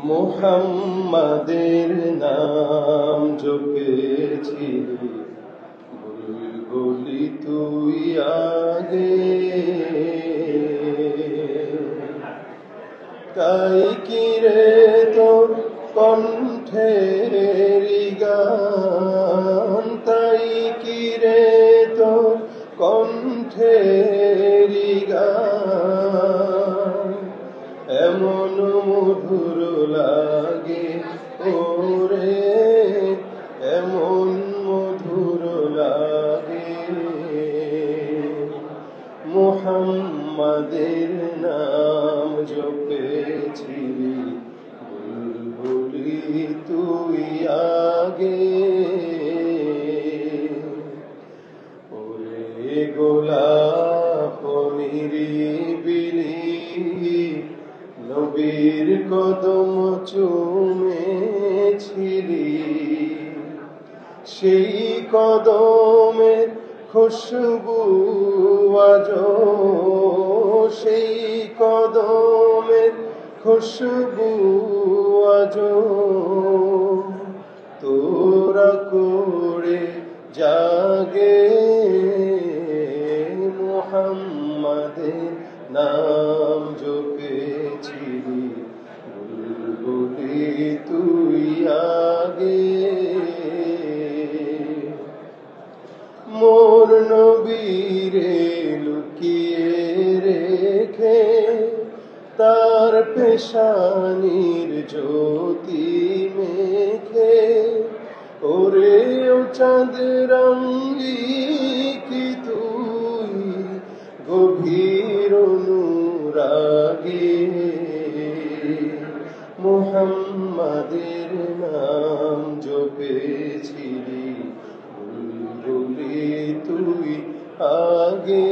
মুহাম্মাদের নাম জপেছিলি বুলবুলি তুই আগে, তাই কি রে তোর কণ্ঠের গান, তাই কি রে তোর কণ্ঠের গান এমন মধুর লাগে ওরে, এমন মধুর লাগে। মুহাম্মাদের নাম জপেছিলি বুলবুলি তুই আগে, ওরে গোলাপ নিরিবিলি নবীর কদম চুমেছিলি, সেই কদমের খুশবু আজো, সেই কদমের খুশবু আজো তোরা করে জাগে। মুহাম্মাদের নাম জপেছিলি বুলবুলি তুই আগে, মোর নবীরে লুকিয়ে রেখে তার পেশানির জ্যোতি মেখে, ওরে ও চাঁদ রঙ্গি কি তুই গভীর অনুরাগে। মুহাম্মাদের নাম জপেছিলি বুলবুলি তুই আগে।